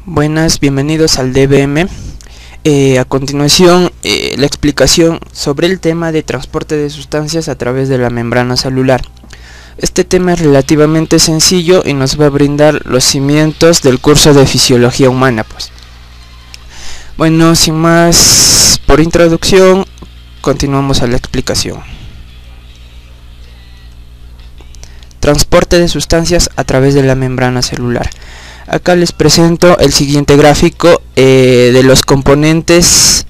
Buenas, bienvenidos al DBM. A continuación, la explicación sobre el tema de transporte de sustancias a través de la membrana celular. Este tema es relativamente sencillo y nos va a brindar los cimientos del curso de fisiología humana. Bueno, sin más por introducción, continuamos a la explicación. Transporte de sustancias a través de la membrana celular. Acá les presento el siguiente gráfico de los componentes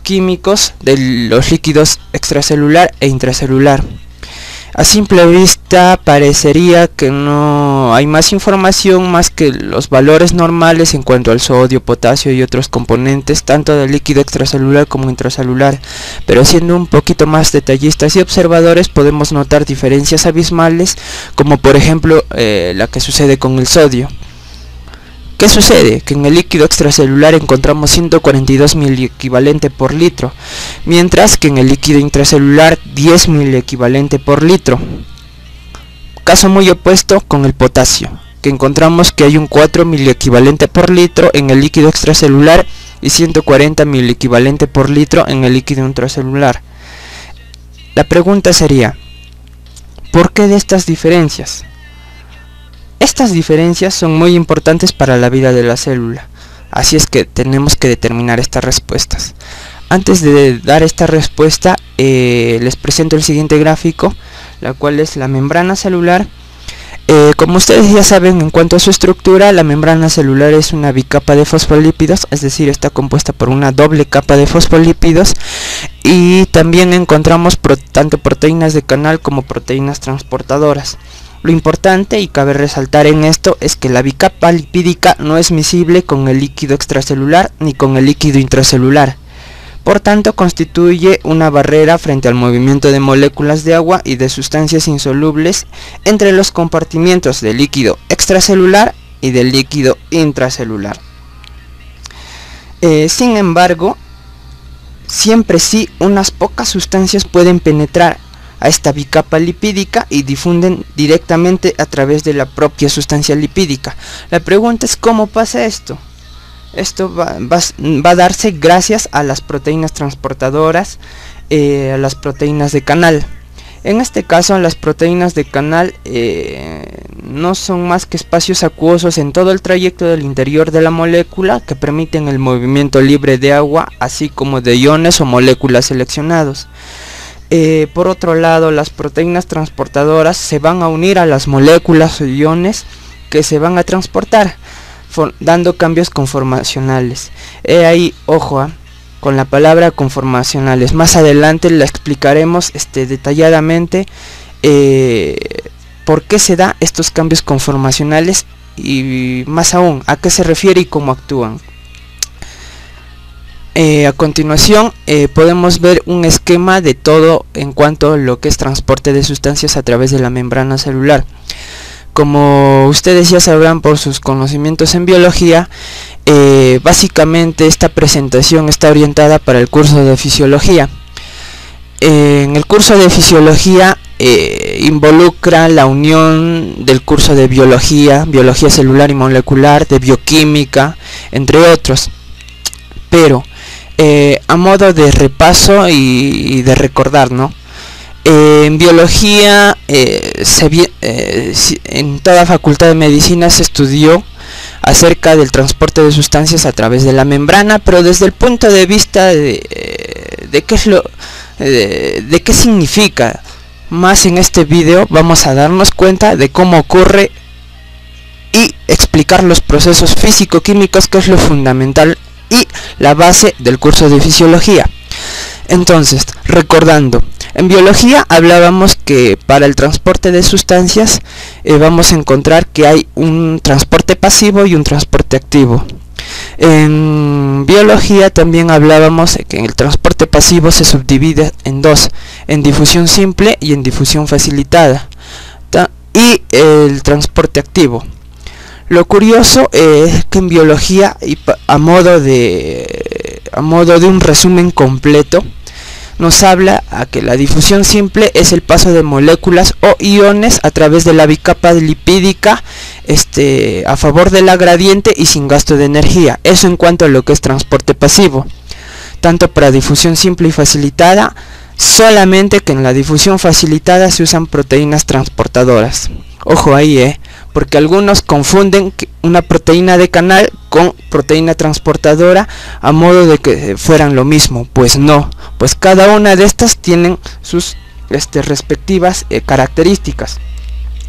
químicos de los líquidos extracelular e intracelular. A simple vista parecería que no hay más información más que los valores normales en cuanto al sodio, potasio y otros componentes tanto del líquido extracelular como intracelular, pero siendo un poquito más detallistas y observadores podemos notar diferencias abismales, como por ejemplo la que sucede con el sodio. ¿Qué sucede? Que en el líquido extracelular encontramos 142 miliequivalente por litro, mientras que en el líquido intracelular 10 miliequivalente por litro. Caso muy opuesto con el potasio, que encontramos que hay un 4 miliequivalente por litro en el líquido extracelular y 140 miliequivalente por litro en el líquido intracelular. La pregunta sería, ¿por qué de estas diferencias? Estas diferencias son muy importantes para la vida de la célula, así es que tenemos que determinar estas respuestas. Antes de dar esta respuesta, les presento el siguiente gráfico, la cual es la membrana celular. Como ustedes ya saben, en cuanto a su estructura, la membrana celular es una bicapa de fosfolípidos, es decir, está compuesta por una doble capa de fosfolípidos, y también encontramos tanto proteínas de canal como proteínas transportadoras. Lo importante y cabe resaltar en esto es que la bicapa lipídica no es miscible con el líquido extracelular ni con el líquido intracelular. Por tanto, constituye una barrera frente al movimiento de moléculas de agua y de sustancias insolubles entre los compartimientos del líquido extracelular y del líquido intracelular. Sin embargo, siempre sí unas pocas sustancias pueden penetrar a esta bicapa lipídica y difunden directamente a través de la propia sustancia lipídica. La pregunta es ¿cómo pasa esto? Esto va a darse gracias a las proteínas transportadoras, a las proteínas de canal. En este caso, las proteínas de canal no son más que espacios acuosos en todo el trayecto del interior de la molécula que permiten el movimiento libre de agua, así como de iones o moléculas seleccionados. Por otro lado, las proteínas transportadoras se van a unir a las moléculas o iones que se van a transportar, dando cambios conformacionales. Ahí, ojo, con la palabra conformacionales. Más adelante la explicaremos detalladamente por qué se da estos cambios conformacionales y más aún, a qué se refiere y cómo actúan. A continuación podemos ver un esquema de todo en cuanto a lo que es transporte de sustancias a través de la membrana celular. Como ustedes ya sabrán por sus conocimientos en biología, básicamente esta presentación está orientada para el curso de fisiología. En el curso de fisiología involucra la unión del curso de biología, biología celular y molecular, de bioquímica, entre otros. Pero a modo de repaso y de recordar, ¿no? En biología, en toda facultad de medicina se estudió acerca del transporte de sustancias a través de la membrana, pero desde el punto de vista de qué significa. Más en este video vamos a darnos cuenta de cómo ocurre y explicar los procesos físico-químicos, que es lo fundamental y la base del curso de fisiología. Entonces, recordando, en biología hablábamos que para el transporte de sustancias vamos a encontrar que hay un transporte pasivo y un transporte activo. En biología también hablábamos que el transporte pasivo se subdivide en dos, en difusión simple y en difusión facilitada, y el transporte activo. Lo curioso es que en biología, y a modo de un resumen completo, nos habla a que la difusión simple es el paso de moléculas o iones a través de la bicapa lipídica a favor de la gradiente y sin gasto de energía. Eso en cuanto a lo que es transporte pasivo. Tanto para difusión simple y facilitada, solamente que en la difusión facilitada se usan proteínas transportadoras. Ojo ahí, porque algunos confunden una proteína de canal con proteína transportadora a modo de que fueran lo mismo. Pues no, pues cada una de estas tienen sus respectivas características.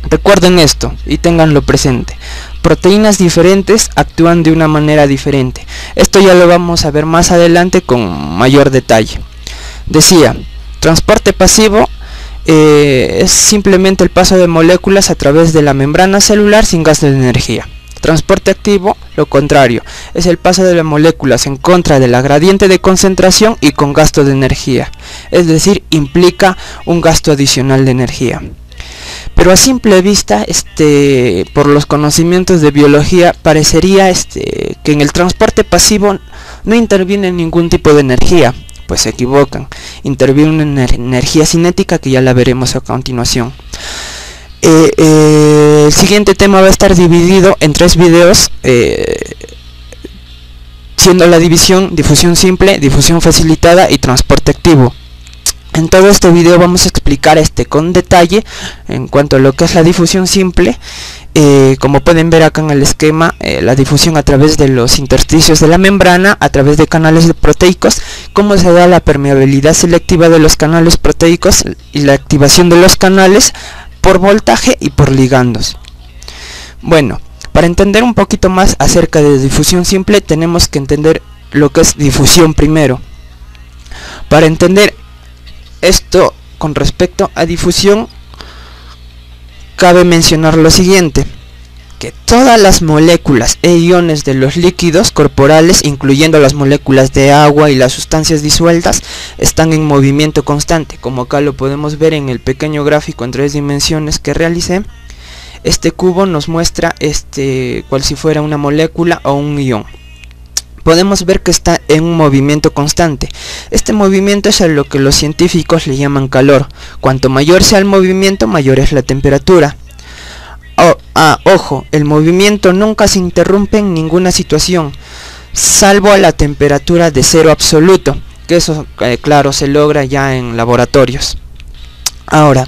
Recuerden esto y ténganlo presente. Proteínas diferentes actúan de una manera diferente. Esto ya lo vamos a ver más adelante con mayor detalle. Decía, transporte pasivo es simplemente el paso de moléculas a través de la membrana celular sin gasto de energía. Transporte activo, lo contrario, es el paso de las moléculas en contra de la gradiente de concentración y con gasto de energía, es decir, implica un gasto adicional de energía. Pero a simple vista, por los conocimientos de biología, parecería que en el transporte pasivo no interviene ningún tipo de energía. Pues se equivocan, interviene una energía cinética que ya la veremos a continuación. El siguiente tema va a estar dividido en 3 videos, siendo la difusión simple, difusión facilitada y transporte activo. En todo este video vamos a explicar con detalle en cuanto a lo que es la difusión simple. Como pueden ver acá en el esquema, la difusión a través de los intersticios de la membrana, a través de canales proteicos, cómo se da la permeabilidad selectiva de los canales proteicos y la activación de los canales por voltaje y por ligandos. Bueno, para entender un poquito más acerca de difusión simple tenemos que entender lo que es difusión primero. Para entender esto con respecto a difusión, cabe mencionar lo siguiente, que todas las moléculas e iones de los líquidos corporales, incluyendo las moléculas de agua y las sustancias disueltas, están en movimiento constante, como acá lo podemos ver en el pequeño gráfico en 3 dimensiones que realicé. Este cubo nos muestra cual si fuera una molécula o un ion. Podemos ver que está en un movimiento constante. Este movimiento es a lo que los científicos le llaman calor. Cuanto mayor sea el movimiento, mayor es la temperatura. Ojo, el movimiento nunca se interrumpe en ninguna situación, salvo a la temperatura de 0 absoluto, que eso claro se logra ya en laboratorios. Ahora,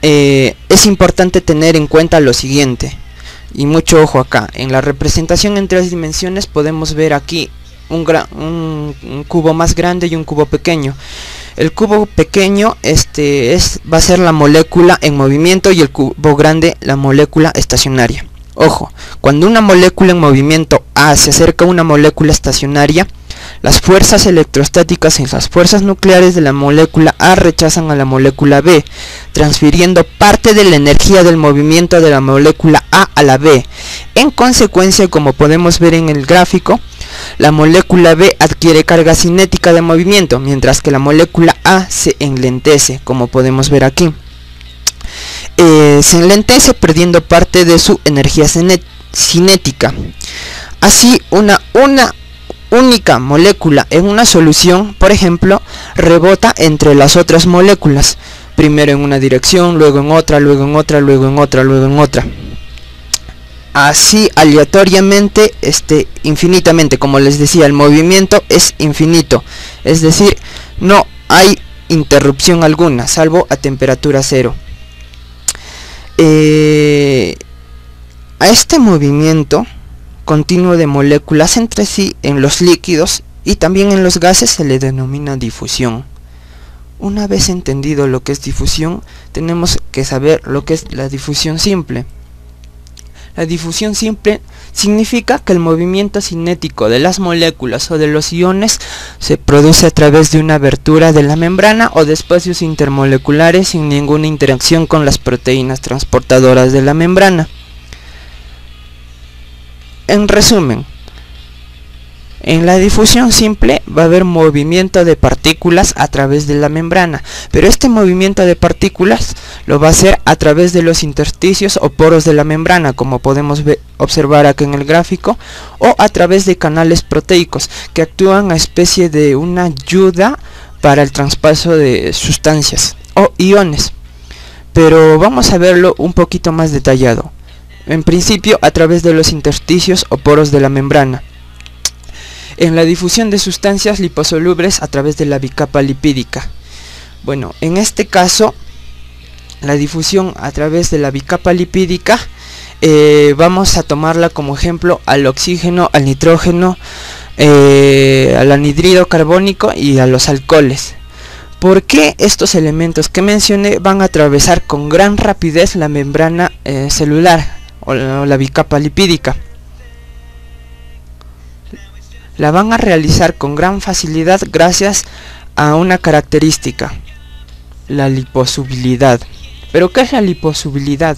es importante tener en cuenta lo siguiente. Y mucho ojo acá, en la representación en 3 dimensiones podemos ver aquí un cubo más grande y un cubo pequeño. El cubo pequeño va a ser la molécula en movimiento y el cubo grande la molécula estacionaria. Ojo, cuando una molécula en movimiento A se acerca a una molécula estacionaria, las fuerzas electrostáticas y las fuerzas nucleares de la molécula A rechazan a la molécula B, transfiriendo parte de la energía del movimiento de la molécula A a la B. En consecuencia, como podemos ver en el gráfico, la molécula B adquiere carga cinética de movimiento, mientras que la molécula A se enlentece, como podemos ver aquí. Se enlentece perdiendo parte de su energía cinética. Así, una única molécula en una solución, por ejemplo, rebota entre las otras moléculas, primero en una dirección, luego en otra, luego en otra, luego en otra, luego en otra. Así aleatoriamente, infinitamente. Como les decía, el movimiento es infinito, es decir, no hay interrupción alguna, salvo a temperatura 0. A este movimiento continuo de moléculas entre sí en los líquidos y también en los gases se le denomina difusión. Una vez entendido lo que es difusión, tenemos que saber lo que es la difusión simple. La difusión simple significa que el movimiento cinético de las moléculas o de los iones se produce a través de una abertura de la membrana o de espacios intermoleculares sin ninguna interacción con las proteínas transportadoras de la membrana. En resumen, en la difusión simple va a haber movimiento de partículas a través de la membrana, pero este movimiento de partículas lo va a hacer a través de los intersticios o poros de la membrana, como podemos observar aquí en el gráfico, o a través de canales proteicos que actúan a especie de una ayuda para el traspaso de sustancias o iones, pero vamos a verlo un poquito más detallado. En principio, a través de los intersticios o poros de la membrana. En la difusión de sustancias liposolubles a través de la bicapa lipídica. Bueno, en este caso, la difusión a través de la bicapa lipídica, vamos a tomarla como ejemplo al oxígeno, al nitrógeno, al anhídrido carbónico y a los alcoholes. ¿Por qué estos elementos que mencioné van a atravesar con gran rapidez la membrana celular o la bicapa lipídica? La van a realizar con gran facilidad gracias a una característica, la liposolubilidad. ¿Pero qué es la liposolubilidad?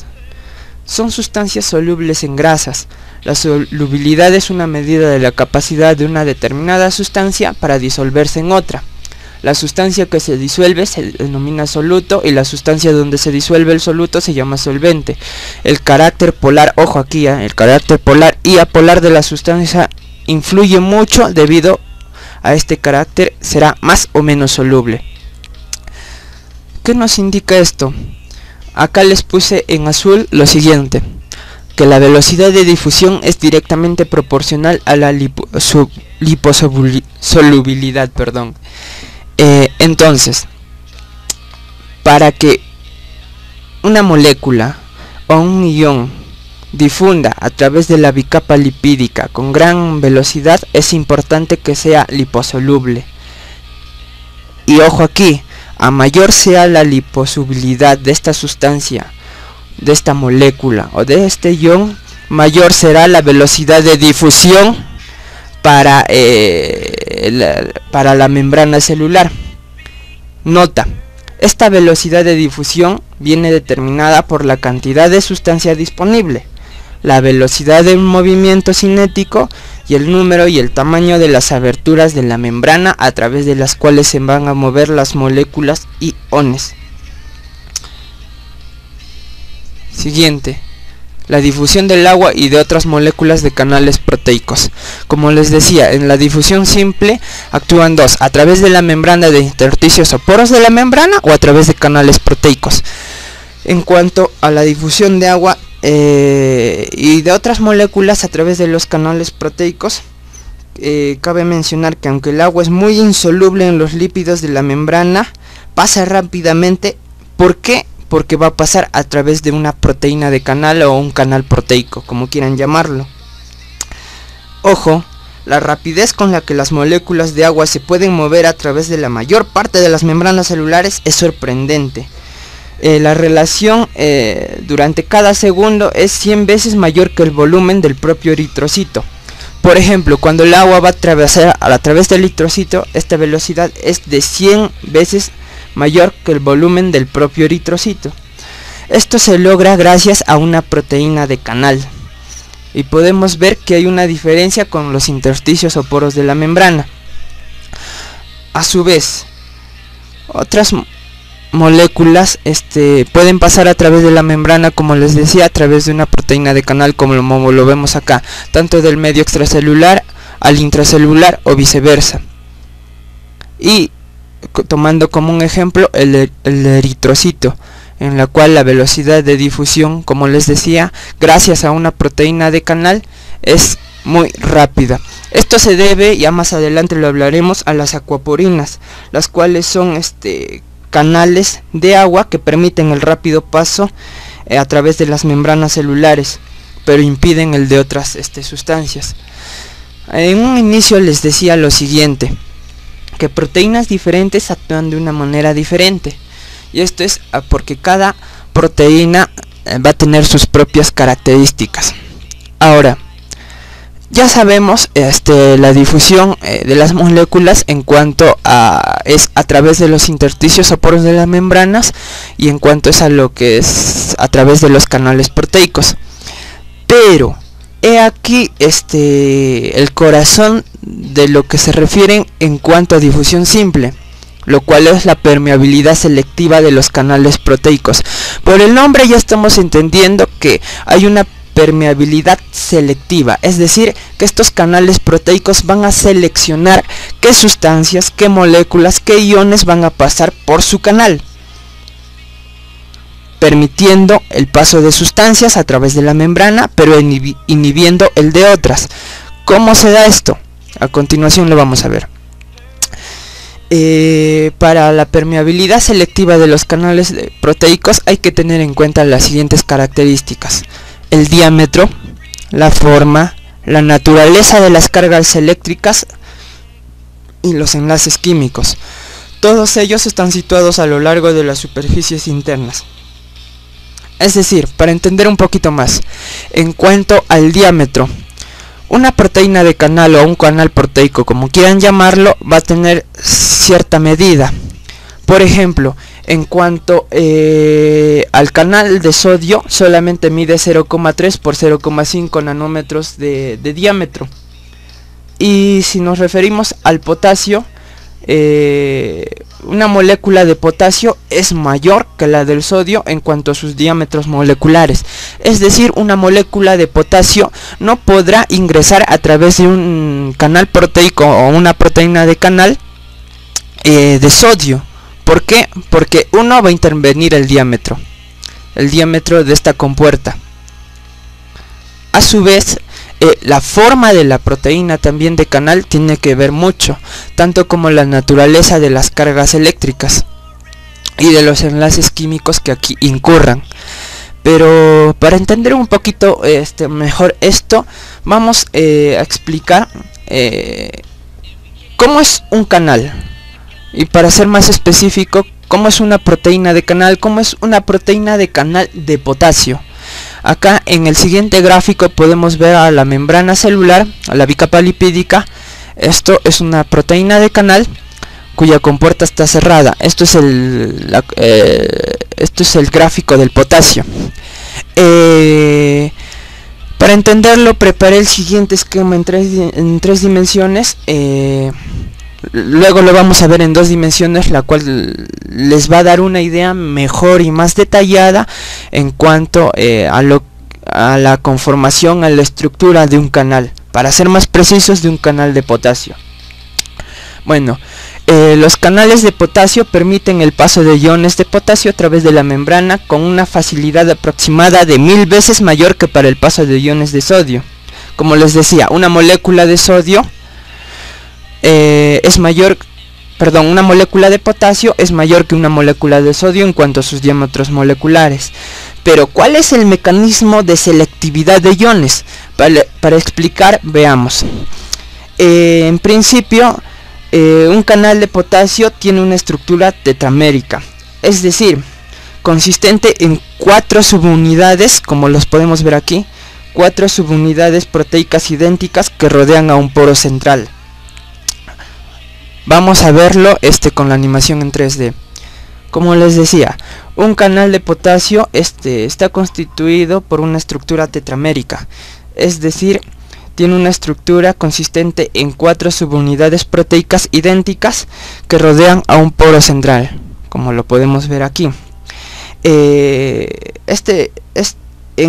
Son sustancias solubles en grasas. La solubilidad es una medida de la capacidad de una determinada sustancia para disolverse en otra. La sustancia que se disuelve se denomina soluto y la sustancia donde se disuelve el soluto se llama solvente. El carácter polar, ojo aquí, el carácter polar y apolar de la sustancia influye mucho. Debido a este carácter será más o menos soluble. ¿Qué nos indica esto? Acá les puse en azul lo siguiente, que la velocidad de difusión es directamente proporcional a la liposolubilidad. Entonces, para que una molécula o un ion difunda a través de la bicapa lipídica con gran velocidad, es importante que sea liposoluble. Y ojo aquí, a mayor sea la liposolubilidad de esta sustancia, de esta molécula o de este ion, mayor será la velocidad de difusión para la membrana celular. Nota: esta velocidad de difusión viene determinada por la cantidad de sustancia disponible, la velocidad del movimiento cinético y el número y el tamaño de las aberturas de la membrana a través de las cuales se van a mover las moléculas iones. Siguiente, la difusión del agua y de otras moléculas de canales proteicos. Como les decía, en la difusión simple actúan dos: a través de la membrana de intersticios o poros de la membrana o a través de canales proteicos. En cuanto a la difusión de agua y de otras moléculas a través de los canales proteicos, cabe mencionar que aunque el agua es muy insoluble en los lípidos de la membrana, pasa rápidamente. ¿Por qué? Porque va a pasar a través de una proteína de canal o un canal proteico, como quieran llamarlo. Ojo, la rapidez con la que las moléculas de agua se pueden mover a través de la mayor parte de las membranas celulares es sorprendente. La relación durante cada segundo es 100 veces mayor que el volumen del propio eritrocito. Por ejemplo, cuando el agua va a atravesar a través del eritrocito, esta velocidad es de 100 veces mayor que el volumen del propio eritrocito. Esto se logra gracias a una proteína de canal. Y podemos ver que hay una diferencia con los intersticios o poros de la membrana. A su vez, otras moléculas pueden pasar a través de la membrana, como les decía, a través de una proteína de canal, como lo vemos acá, tanto del medio extracelular al intracelular o viceversa. Y tomando como un ejemplo el eritrocito, en la cual la velocidad de difusión, como les decía, gracias a una proteína de canal, es muy rápida. Esto se debe, ya más adelante lo hablaremos, a las acuaporinas, las cuales son canales de agua que permiten el rápido paso a través de las membranas celulares, pero impiden el de otras sustancias. En un inicio les decía lo siguiente, que proteínas diferentes actúan de una manera diferente, y esto es porque cada proteína va a tener sus propias características. Ahora, ya sabemos la difusión de las moléculas en cuanto es a través de los intersticios o poros de las membranas, y en cuanto es a lo que es a través de los canales proteicos. Pero he aquí el corazón de lo que se refieren en cuanto a difusión simple, lo cual es la permeabilidad selectiva de los canales proteicos. Por el nombre ya estamos entendiendo que hay una permeabilidad selectiva, es decir, que estos canales proteicos van a seleccionar qué sustancias, qué moléculas, qué iones van a pasar por su canal, permitiendo el paso de sustancias a través de la membrana, pero inhibiendo el de otras. ¿Cómo se da esto? A continuación lo vamos a ver. Para la permeabilidad selectiva de los canales proteicos hay que tener en cuenta las siguientes características: el diámetro, la forma, la naturaleza de las cargas eléctricas y los enlaces químicos. Todos ellos están situados a lo largo de las superficies internas. Es decir, para entender un poquito más, en cuanto al diámetro, una proteína de canal o un canal proteico, como quieran llamarlo, va a tener cierta medida. Por ejemplo, en cuanto al canal de sodio, solamente mide 0,3 por 0,5 nanómetros de diámetro. Y si nos referimos al potasio, una molécula de potasio es mayor que la del sodio en cuanto a sus diámetros moleculares. Es decir, una molécula de potasio no podrá ingresar a través de un canal proteico o una proteína de canal de sodio. ¿Por qué? Porque uno va a intervenir el diámetro de esta compuerta. A su vez, la forma de la proteína también de canal tiene que ver mucho, tanto como la naturaleza de las cargas eléctricas y de los enlaces químicos que aquí incurran. Pero para entender un poquito mejor esto, vamos a explicar cómo es un canal, y para ser más específico, cómo es una proteína de canal, cómo es una proteína de canal de potasio. Acá en el siguiente gráfico podemos ver a la membrana celular, a la bicapa lipídica. Esto es una proteína de canal cuya compuerta está cerrada. Esto es el gráfico del potasio. Para entenderlo, preparé el siguiente esquema en tres dimensiones. Luego lo vamos a ver en 2 dimensiones, la cual les va a dar una idea mejor y más detallada en cuanto a la conformación, a la estructura de un canal, para ser más precisos, de un canal de potasio. Bueno, los canales de potasio permiten el paso de iones de potasio a través de la membrana con una facilidad aproximada de 1000 veces mayor que para el paso de iones de sodio. Como les decía, una molécula de sodio una molécula de potasio es mayor que una molécula de sodio en cuanto a sus diámetros moleculares. Pero ¿cuál es el mecanismo de selectividad de iones? Para explicar, veamos. En principio, un canal de potasio tiene una estructura tetramérica, es decir, consistente en 4 subunidades, como los podemos ver aquí, 4 subunidades proteicas idénticas que rodean a un poro central. Vamos a verlo con la animación en 3D. Como les decía, un canal de potasio está constituido por una estructura tetramérica, es decir, tiene una estructura consistente en 4 subunidades proteicas idénticas que rodean a un poro central, como lo podemos ver aquí. En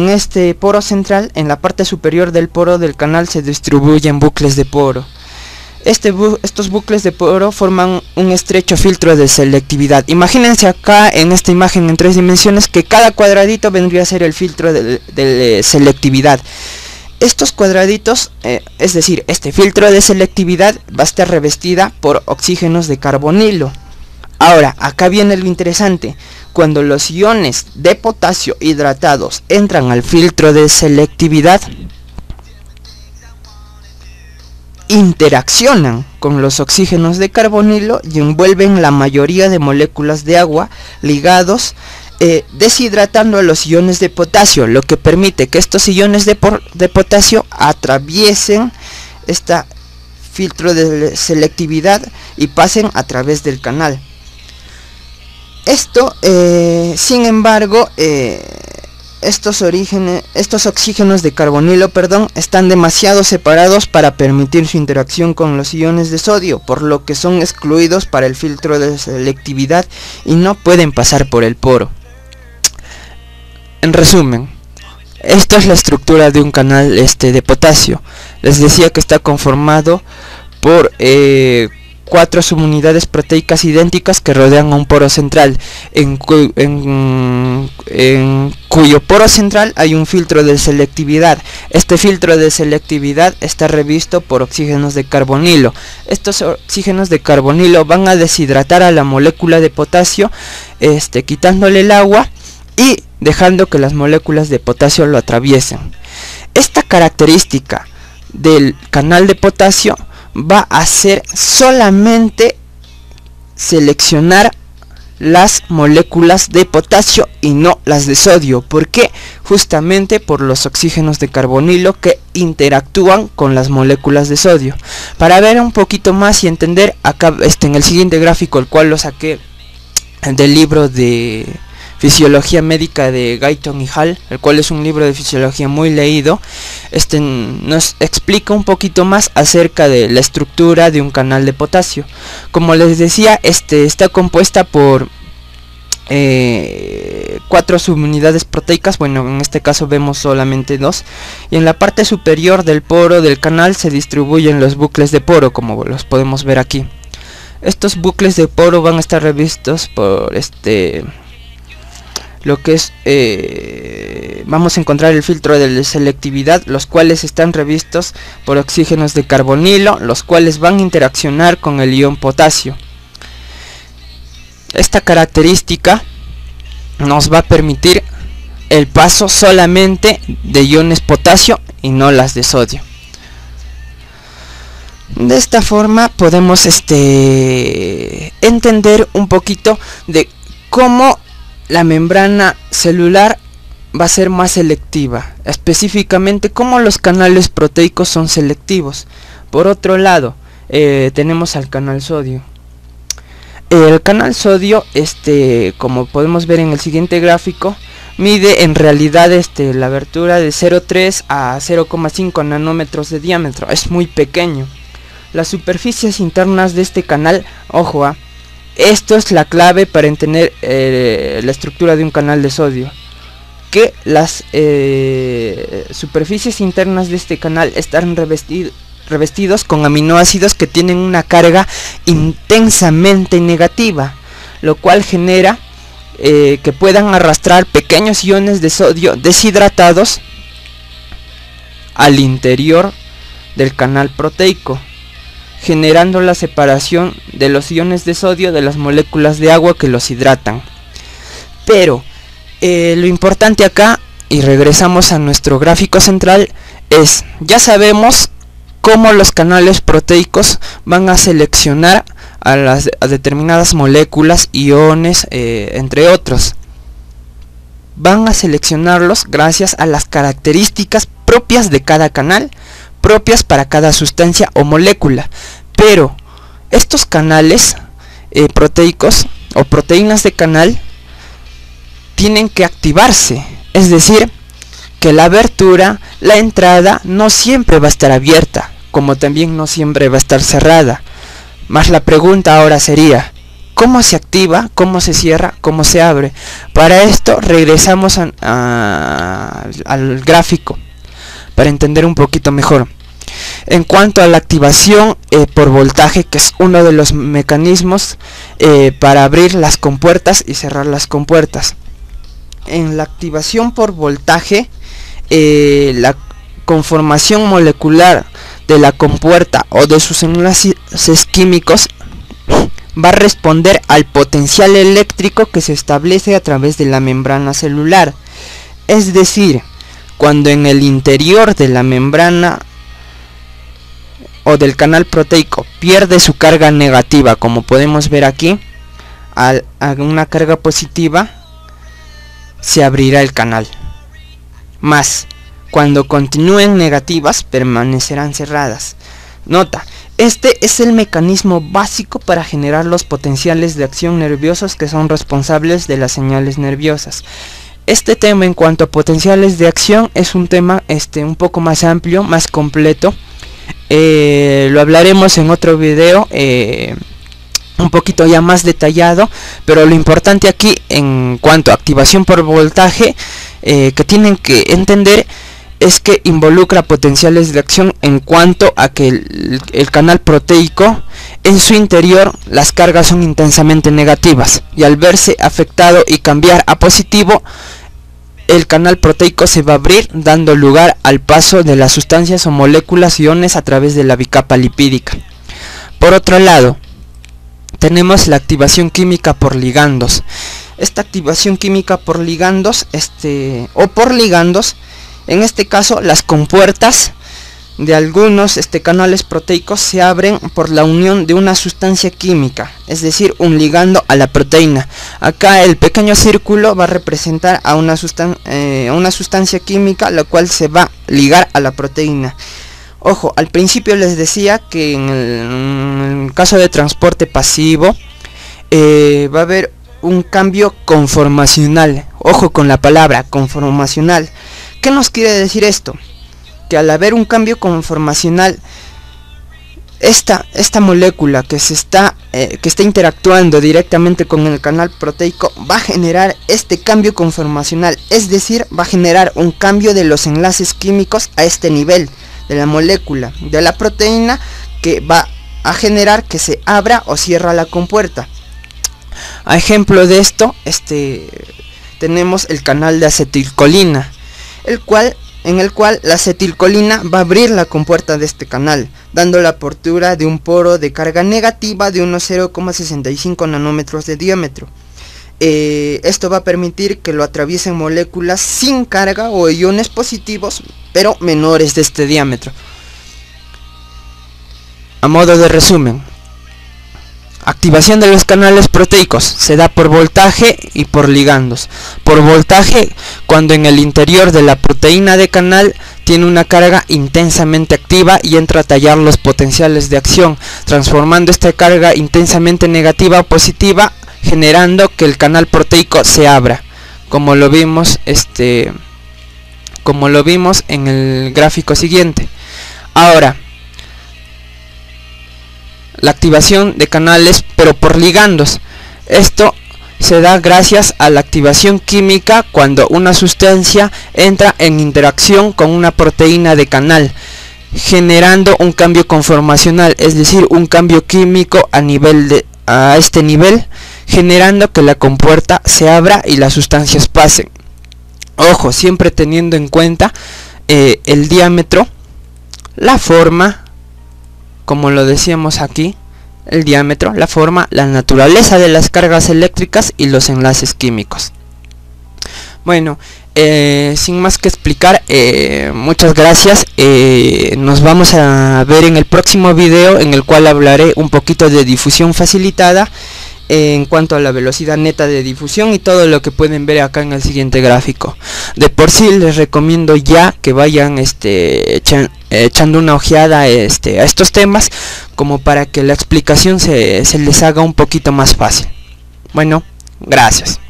este poro central, en la parte superior del poro del canal, se distribuyen bucles de poro. Estos bucles de poro forman un estrecho filtro de selectividad. Imagínense acá en esta imagen en 3 dimensiones que cada cuadradito vendría a ser el filtro de selectividad. Estos cuadraditos, es decir, este filtro de selectividad va a estar revestida por oxígenos de carbonilo. Ahora, acá viene lo interesante. Cuando los iones de potasio hidratados entran al filtro de selectividad, interaccionan con los oxígenos de carbonilo y envuelven la mayoría de moléculas de agua ligados, deshidratando a los iones de potasio, lo que permite que estos iones de potasio atraviesen este filtro de selectividad y pasen a través del canal. Esto, sin embargo, estos oxígenos de carbonilo, están demasiado separados para permitir su interacción con los iones de sodio, por lo que son excluidos para el filtro de selectividad y no pueden pasar por el poro. En resumen, Esta es la estructura de un canal de potasio. Les decía que está conformado por 4 subunidades proteicas idénticas que rodean a un poro central, en cuyo poro central hay un filtro de selectividad. Este filtro de selectividad está revisto por oxígenos de carbonilo. Estos oxígenos de carbonilo van a deshidratar a la molécula de potasio, quitándole el agua y dejando que las moléculas de potasio lo atraviesen. Esta característica del canal de potasio va a ser solamente seleccionar las moléculas de potasio y no las de sodio. ¿Por qué? Justamente por los oxígenos de carbonilo que interactúan con las moléculas de sodio. Para ver un poquito más y entender, acá en el siguiente gráfico, el cual lo saqué del libro de Fisiología Médica de Guyton y Hall, el cual es un libro de fisiología muy leído, nos explica un poquito más acerca de la estructura de un canal de potasio. Como les decía, está compuesta por 4 subunidades proteicas. Bueno, en este caso vemos solamente 2, y en la parte superior del poro del canal se distribuyen los bucles de poro, como los podemos ver aquí. Estos bucles de poro van a estar revistos por lo que es vamos a encontrar el filtro de selectividad, los cuales están revistos por oxígenos de carbonilo, los cuales van a interaccionar con el ion potasio. Esta característica nos va a permitir el paso solamente de iones potasio y no las de sodio. De esta forma podemos entender un poquito de cómo la membrana celular va a ser más selectiva, específicamente cómo los canales proteicos son selectivos. Por otro lado, tenemos al canal sodio. El canal sodio, como podemos ver en el siguiente gráfico, mide en realidad la abertura de 0,3 a 0,5 nanómetros de diámetro. Es muy pequeño. Las superficies internas de este canal, ojo, esto es la clave para entender la estructura de un canal de sodio, que las superficies internas de este canal están revestidos con aminoácidos que tienen una carga intensamente negativa, lo cual genera que puedan arrastrar pequeños iones de sodio deshidratados al interior del canal proteico, generando la separación de los iones de sodio de las moléculas de agua que los hidratan. Pero lo importante acá, y regresamos a nuestro gráfico central, es, ya sabemos cómo los canales proteicos van a seleccionar a determinadas moléculas, iones, entre otros. Van a seleccionarlos gracias a las características propias de cada canal, propias para cada sustancia o molécula. Pero estos canales proteicos o proteínas de canal tienen que activarse, es decir, que la abertura, la entrada, no siempre va a estar abierta, como también no siempre va a estar cerrada. Más la pregunta ahora sería, ¿cómo se activa? ¿Cómo se cierra? ¿Cómo se abre? Para esto regresamos al gráfico para entender un poquito mejor. En cuanto a la activación por voltaje, que es uno de los mecanismos para abrir las compuertas y cerrar las compuertas. En la activación por voltaje, la conformación molecular de la compuerta o de sus enlaces químicos va a responder al potencial eléctrico que se establece a través de la membrana celular. Es decir, cuando en el interior de la membrana o del canal proteico pierde su carga negativa, como podemos ver aquí, a una carga positiva, se abrirá el canal. Más, cuando continúen negativas, permanecerán cerradas. Nota, este es el mecanismo básico para generar los potenciales de acción nerviosos que son responsables de las señales nerviosas. Este tema en cuanto a potenciales de acción es un tema un poco más amplio, más completo. Lo hablaremos en otro video un poquito ya más detallado, pero lo importante aquí en cuanto a activación por voltaje que tienen que entender es que involucra potenciales de acción en cuanto a que el canal proteico en su interior las cargas son intensamente negativas, y al verse afectado y cambiar a positivo, el canal proteico se va a abrir, dando lugar al paso de las sustancias o moléculas iones a través de la bicapa lipídica. Por otro lado, tenemos la activación química por ligandos. Esta activación química por ligandos, en este caso las compuertas de algunos canales proteicos se abren por la unión de una sustancia química, es decir, un ligando a la proteína. Acá el pequeño círculo va a representar a una sustancia química, la cual se va a ligar a la proteína. Ojo, al principio les decía que en el caso de transporte pasivo va a haber un cambio conformacional. Ojo con la palabra conformacional. ¿Qué nos quiere decir esto? Que al haber un cambio conformacional, esta molécula que está interactuando directamente con el canal proteico va a generar este cambio conformacional, es decir, va a generar un cambio de los enlaces químicos a este nivel de la molécula de la proteína, que va a generar que se abra o cierra la compuerta. A ejemplo de esto, tenemos el canal de acetilcolina, en el cual la acetilcolina va a abrir la compuerta de este canal, dando la apertura de un poro de carga negativa de unos 0,65 nanómetros de diámetro. Esto va a permitir que lo atraviesen moléculas sin carga o iones positivos, pero menores de este diámetro. A modo de resumen, activación de los canales proteicos se da por voltaje y por ligandos. Por voltaje, cuando en el interior de la proteína de canal tiene una carga intensamente activa y entra a tallar los potenciales de acción, transformando esta carga intensamente negativa a positiva, generando que el canal proteico se abra, como lo vimos en el gráfico siguiente. Ahora, la activación de canales pero por ligandos. Esto se da gracias a la activación química cuando una sustancia entra en interacción con una proteína de canal, generando un cambio conformacional, es decir, un cambio químico a este nivel, generando que la compuerta se abra y las sustancias pasen. Ojo, siempre teniendo en cuenta el diámetro, la forma, como lo decíamos aquí, el diámetro, la forma, la naturaleza de las cargas eléctricas y los enlaces químicos. Bueno, sin más que explicar, muchas gracias. Nos vamos a ver en el próximo video, en el cual hablaré un poquito de difusión facilitada en cuanto a la velocidad neta de difusión y todo lo que pueden ver acá en el siguiente gráfico. De por sí les recomiendo ya que vayan echando una ojeada a estos temas, como para que la explicación se les haga un poquito más fácil. Bueno, gracias.